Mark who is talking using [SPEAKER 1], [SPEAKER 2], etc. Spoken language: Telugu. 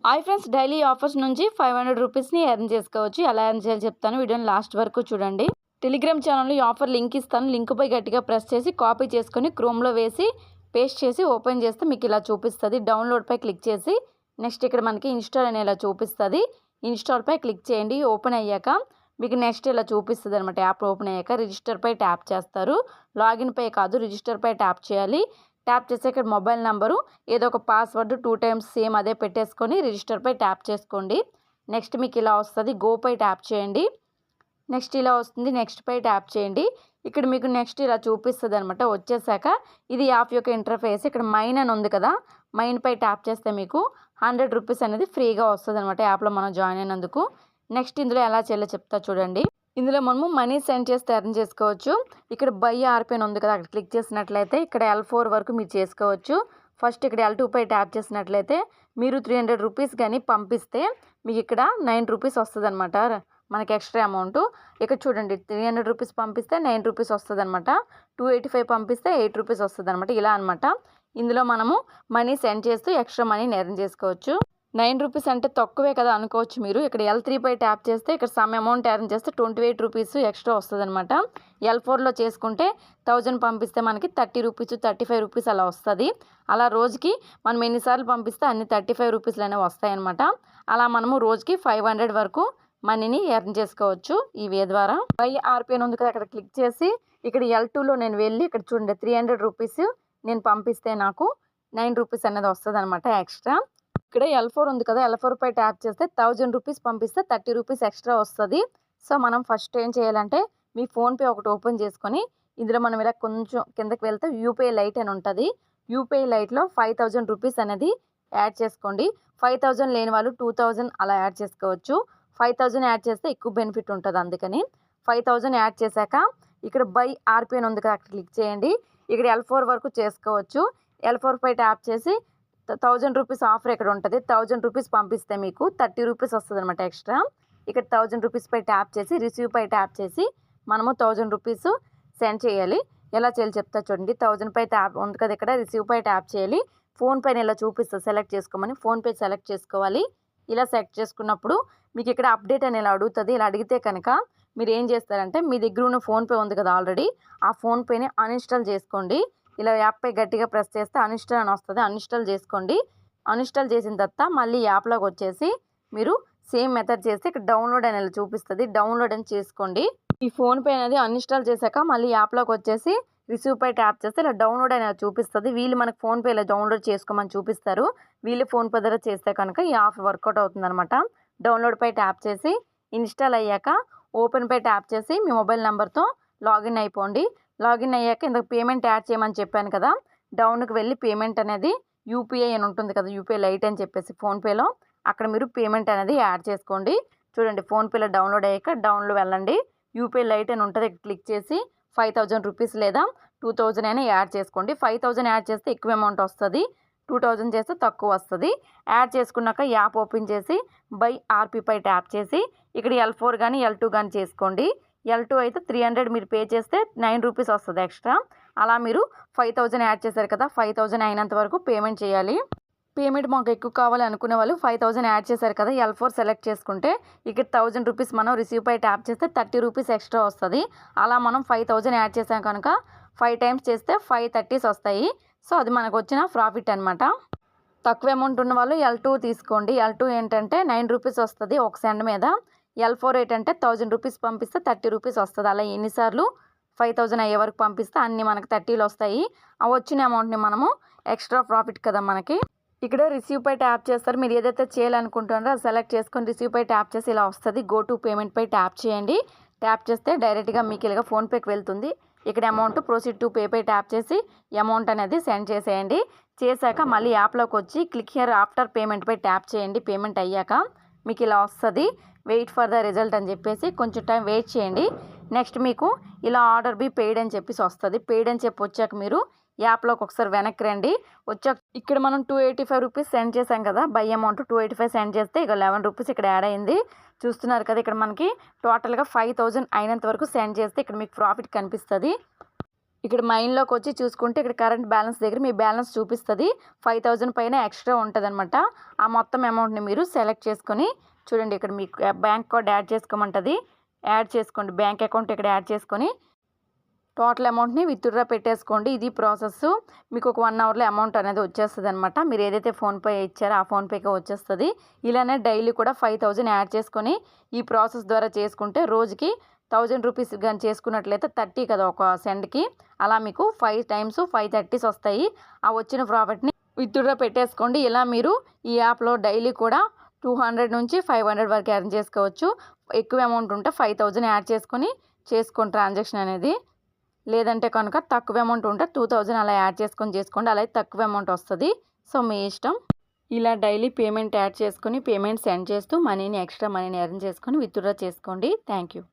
[SPEAKER 1] హాయ్ ఫ్రెండ్స్, డైలీ ఆఫర్స్ నుంచి 500 రూపీస్ని ఎర్న్ చేసుకోవచ్చు. ఎలా ఎర్న్ చేయాలో చెప్తాను, వీడియోని లాస్ట్ వరకు చూడండి. టెలిగ్రామ్ ఛానల్లో ఈ ఆఫర్ లింక్ ఇస్తాను. లింక్పై గట్టిగా ప్రెస్ చేసి కాపీ చేసుకొని క్రోమ్లో వేసి పేస్ట్ చేసి ఓపెన్ చేస్తే మీకు ఇలా చూపిస్తుంది. డౌన్లోడ్పై క్లిక్ చేసి నెక్స్ట్ ఇక్కడ మనకి ఇన్స్టాల్ అనే ఇలా చూపిస్తుంది. ఇన్స్టాల్పై క్లిక్ చేయండి. ఓపెన్ అయ్యాక మీకు నెక్స్ట్ ఇలా చూపిస్తుంది అనమాట. యాప్ ఓపెన్ అయ్యాక రిజిస్టర్పై ట్యాప్ చేస్తారు. లాగిన్పై కాదు, రిజిస్టర్పై ట్యాప్ చేయాలి. ట్యాప్ చేసి ఇక్కడ మొబైల్ నెంబరు ఏదో ఒక పాస్వర్డ్ 2 టైమ్స్ సేమ్ అదే పెట్టేసుకొని రిజిస్టర్పై ట్యాప్ చేసుకోండి. నెక్స్ట్ మీకు ఇలా వస్తుంది. గోపై ట్యాప్ చేయండి. నెక్స్ట్ ఇలా వస్తుంది. నెక్స్ట్పై ట్యాప్ చేయండి. ఇక్కడ మీకు నెక్స్ట్ ఇలా చూపిస్తుంది అనమాట. వచ్చేసాక ఇది యాప్ యొక్క ఇంటర్ఫేస్. ఇక్కడ మైన్ అని ఉంది కదా, మైన్పై ట్యాప్ చేస్తే మీకు 100 రూపీస్ అనేది ఫ్రీగా వస్తుంది అనమాట యాప్లో మనం జాయిన్ అయినందుకు. నెక్స్ట్ ఇందులో ఎలా చేయాలో చెప్తా చూడండి. ఇందులో మనము మనీ సెండ్ చేస్తే ఎర్న్ చేసుకోవచ్చు. ఇక్కడ బై ఆర్పీ అని ఉంది కదా, అక్కడ క్లిక్ చేసినట్లయితే ఇక్కడ L4 వరకు మీరు చేసుకోవచ్చు. ఫస్ట్ ఇక్కడ L2పై ట్యాప్ చేసినట్లయితే మీరు 300 రూపీస్ కానీ పంపిస్తే మీకు ఇక్కడ 9 రూపీస్ వస్తుంది అనమాట. మనకి ఎక్స్ట్రా అమౌంట్ ఇక్కడ చూడండి, 300 రూపీస్ పంపిస్తే 9 రూపీస్ వస్తుంది అనమాట. 285 పంపిస్తే 8 రూపీస్ వస్తుంది అనమాట. ఇలా అనమాట. ఇందులో మనము మనీ సెండ్ చేస్తూ ఎక్స్ట్రా మనీని ఎర్న్ చేసుకోవచ్చు. 9 రూపీస్ అంటే తక్కువే కదా అనుకోవచ్చు మీరు. ఇక్కడ L3పై ట్యాప్ చేస్తే ఇక్కడ సమ్ అమౌంట్ ఎర్న్ చేస్తే 28 రూపీస్ ఎక్స్ట్రా వస్తుంది అనమాట. L4లో చేసుకుంటే 1000 పంపిస్తే మనకి 30 రూపీస్ 35 రూపీస్ అలా వస్తుంది. అలా రోజుకి మనం ఎన్నిసార్లు పంపిస్తే అన్ని 35 రూపీస్లు అనేవి వస్తాయన్నమాట. అలా మనము రోజుకి 500 వరకు మనీని ఎర్న్ చేసుకోవచ్చు ఈ వే ద్వారా. బై ఆర్పీ అని ఉంది కదా, అక్కడ క్లిక్ చేసి ఇక్కడ L2లో నేను వెళ్ళి ఇక్కడ చూడండి 300 రూపీస్ నేను పంపిస్తే నాకు 9 రూపీస్ అనేది వస్తుంది అనమాట ఎక్స్ట్రా. ఇక్కడ L4 ఉంది కదా, L4పై ట్యాప్ చేస్తే 1000 రూపీస్ పంపిస్తే 30 రూపీస్ ఎక్స్ట్రా వస్తుంది. సో మనం ఫస్ట్ ఏం చేయాలంటే మీ ఫోన్పే ఒకటి ఓపెన్ చేసుకొని ఇందులో మనం ఇలా కొంచెం కిందకి వెళ్తే యూపీఐ లైట్ అని ఉంటుంది. యూపీఐ లైట్లో 5000 రూపీస్ అనేది యాడ్ చేసుకోండి. 5000 లేని వాళ్ళు 2000 అలా యాడ్ చేసుకోవచ్చు. 5000 యాడ్ చేస్తే ఎక్కువ బెనిఫిట్ ఉంటుంది. అందుకని 5000 యాడ్ చేశాక ఇక్కడ బై ఆర్పీ అని ఉంది కదా, అక్కడ క్లిక్ చేయండి. ఇక్కడ L4 వరకు చేసుకోవచ్చు. L4పై ట్యాప్ చేసి 1000 రూపీస్ ఆఫర్ ఇక్కడ ఉంటుంది. 1000 రూపీస్ పంపిస్తే మీకు 30 రూపీస్ వస్తుంది అనమాట ఎక్స్ట్రా. ఇక్కడ 1000 రూపీస్పై ట్యాప్ చేసి రిసీవ్పై ట్యాప్ చేసి మనము 1000 రూపీస్ సెండ్ చేయాలి. ఎలా చేయాలి చెప్తా చూడండి. 1000పై ట్యాప్ ఉంది కదా, ఇక్కడ రిసీవ్పై ట్యాప్ చేయాలి. ఫోన్పేని ఇలా చూపిస్తుంది, సెలెక్ట్ చేసుకోమని. ఫోన్పే సెలెక్ట్ చేసుకోవాలి. ఇలా సెలెక్ట్ చేసుకున్నప్పుడు మీకు ఇక్కడ అప్డేట్ అని ఇలా అడుగుతుంది. ఇలా అడిగితే కనుక మీరు ఏం చేస్తారంటే మీ దగ్గర ఉన్న ఫోన్పే ఉంది కదా ఆల్రెడీ, ఆ ఫోన్పేని అన్ఇన్స్టాల్ చేసుకోండి. ఇలా యాప్పై గట్టిగా ప్రెస్ చేస్తే అన్ఇన్స్టాల్ అని వస్తుంది. అన్ఇన్స్టాల్ చేసుకోండి. అన్ఇన్స్టాల్ చేసిన తర్వాత మళ్ళీ యాప్లోకి వచ్చేసి మీరు సేమ్ మెథడ్ చేస్తే ఇక్కడ డౌన్లోడ్ అనేది చూపిస్తుంది. డౌన్లోడ్ అని చేసుకోండి. ఈ ఫోన్పే అనేది అన్ఇన్స్టాల్ చేశాక మళ్ళీ యాప్లోకి వచ్చేసి రిసీవ్పై ట్యాప్ చేస్తే ఇలా డౌన్లోడ్ అనేది చూపిస్తుంది. వీళ్ళు మనకు ఫోన్పే ఇలా డౌన్లోడ్ చేసుకోమని చూపిస్తారు. వీళ్ళు ఫోన్పే ద్వారా చేస్తే కనుక ఈ ఆఫ్ వర్కౌట్ అవుతుంది అనమాట. డౌన్లోడ్పై ట్యాప్ చేసి ఇన్స్టాల్ అయ్యాక ఓపెన్పై ట్యాప్ చేసి మీ మొబైల్ నెంబర్తో లాగిన్ అయిపోండి. లాగిన్ అయ్యాక ఇందుకు పేమెంట్ యాడ్ చేయమని చెప్పాను కదా, డౌన్కి వెళ్ళి పేమెంట్ అనేది యూపీఐ అని ఉంటుంది కదా, యూపీఐ లైట్ అని చెప్పేసి ఫోన్పేలో అక్కడ మీరు పేమెంట్ అనేది యాడ్ చేసుకోండి. చూడండి, ఫోన్పేలో డౌన్లోడ్ అయ్యాక డౌన్లో వెళ్ళండి. యూపీఐ లైట్ అని ఉంటుంది, క్లిక్ చేసి 5000 రూపీస్ లేదా 2000 అయినా యాడ్ చేసుకోండి. 5000 యాడ్ చేస్తే ఎక్కువ అమౌంట్ వస్తుంది. 2000 చేస్తే తక్కువ వస్తుంది. యాడ్ చేసుకున్నాక యాప్ ఓపెన్ చేసి బై ఆర్పీపై ట్యాప్ చేసి ఇక్కడ L4 కానీ L2 కానీ చేసుకోండి. L2 అయితే 300 మీరు పే చేస్తే 9 రూపీస్ వస్తుంది ఎక్స్ట్రా. అలా మీరు 5000 యాడ్ చేశారు కదా, 5000 అయినంత వరకు పేమెంట్ చేయాలి. పేమెంట్ మాకు ఎక్కువ కావాలి అనుకునే వాళ్ళు 5000 యాడ్ చేశారు కదా, L4 సెలెక్ట్ చేసుకుంటే ఇక్కడ 1000 రూపీస్ మనం రిసీవ్పై ట్యాప్ చేస్తే 30 రూపీస్ ఎక్స్ట్రా వస్తుంది. అలా మనం 5000 యాడ్ చేసాం కనుక 5 టైమ్స్ చేస్తే 530s వస్తాయి. సో అది మనకు వచ్చిన ప్రాఫిట్ అనమాట. తక్కువ అమౌంట్ ఉన్న వాళ్ళు L2 తీసుకోండి. L2 ఏంటంటే 9 రూపీస్ వస్తుంది ఒక సెండ్ మీద. L4 ఏంటంటే 1000 రూపీస్ పంపిస్తే 30 రూపీస్ వస్తుంది. అలా ఎన్నిసార్లు 5000 అయ్యే వరకు పంపిస్తే అన్ని మనకు 30లు వస్తాయి. ఆ వచ్చిన అమౌంట్ని మనము ఎక్స్ట్రా ప్రాఫిట్ కదా మనకి. ఇక్కడ రిసీవ్పై ట్యాప్ చేస్తారు. మీరు ఏదైతే చేయాలనుకుంటున్నారో అది సెలెక్ట్ చేసుకొని రిసీవ్పై ట్యాప్ చేసి ఇలా వస్తుంది. గో టు పేమెంట్పై ట్యాప్ చేయండి. ట్యాప్ చేస్తే డైరెక్ట్గా మీకు ఇలాగా ఫోన్పేకి వెళ్తుంది. ఇక్కడ అమౌంట్ ప్రొసీడ్ టు పేపై ట్యాప్ చేసి అమౌంట్ అనేది సెండ్ చేసేయండి. చేశాక మళ్ళీ యాప్లోకి వచ్చి క్లిక్ హియర్ ఆఫ్టర్ పేమెంట్పై ట్యాప్ చేయండి. పేమెంట్ అయ్యాక మీకు ఇలా వస్తుంది. వెయిట్ ఫర్ ద రిజల్ట్ అని చెప్పేసి కొంచెం టైం వెయిట్ చేయండి. నెక్స్ట్ మీకు ఇలా ఆర్డర్ బి పెయిడ్ అని చెప్పేసి వస్తుంది. పెయిడ్ అని చెప్పి వచ్చాక మీరు యాప్లోకి ఒకసారి వెనక్కి రండి. వచ్చాక ఇక్కడ మనం 285 రూపీస్ సెండ్ చేసాం కదా, బై అమౌంట్ 285 సెండ్ చేస్తే ఇక 11 రూపీస్ ఇక్కడ యాడ్ అయింది. చూస్తున్నారు కదా, ఇక్కడ మనకి టోటల్గా 5000 అయినంత వరకు సెండ్ చేస్తే ఇక్కడ మీకు ప్రాఫిట్ కనిపిస్తుంది. ఇక్కడ మైన్లోకి వచ్చి చూసుకుంటే ఇక్కడ కరెంట్ బ్యాలెన్స్ దగ్గర మీ బ్యాలెన్స్ చూపిస్తుంది. 5000 పైన ఎక్స్ట్రా ఉంటుందన్నమాట. ఆ మొత్తం అమౌంట్ని మీరు సెలెక్ట్ చేసుకొని చూడండి, ఇక్కడ మీకు బ్యాంక్ కార్డ్ యాడ్ చేసుకోమంటుంది. యాడ్ చేసుకోండి, బ్యాంక్ అకౌంట్ ఇక్కడ యాడ్ చేసుకొని టోటల్ అమౌంట్ని విత్డ్రా పెట్టేసుకోండి. ఇది ప్రాసెస్. మీకు ఒక 1 అవర్లో అమౌంట్ అనేది వచ్చేస్తుంది అనమాట. మీరు ఏదైతే ఫోన్పే ఇచ్చారో ఆ ఫోన్పేకే వచ్చేస్తుంది. ఇలానే డైలీ కూడా 5000 యాడ్ చేసుకొని ఈ ప్రాసెస్ ద్వారా చేసుకుంటే రోజుకి 1000 రూపీస్ కానీ చేసుకున్నట్లయితే 30 కదా ఒక సెండ్కి, అలా మీకు 5 టైమ్స్ 530s వస్తాయి. ఆ వచ్చిన ప్రాఫిట్ని విత్డ్రా పెట్టేసుకోండి. ఇలా మీరు ఈ యాప్లో డైలీ కూడా 200 నుంచి 500 వరకు ఎర్న్ చేసుకోవచ్చు. ఎక్కువ అమౌంట్ ఉంటే 5000 యాడ్ చేసుకొని చేసుకోండి ట్రాన్సాక్షన్ అనేది. లేదంటే కనుక తక్కువ అమౌంట్ ఉంటే 2000 అలా యాడ్ చేసుకొని చేసుకోండి. అలా తక్కువ అమౌంట్ వస్తుంది. సో మీ ఇష్టం. ఇలా డైలీ పేమెంట్ యాడ్ చేసుకొని పేమెంట్ సెండ్ చేస్తూ ఎక్స్ట్రా మనీని ఎర్న్ చేసుకొని విత్డ్రా చేసుకోండి. Thank you.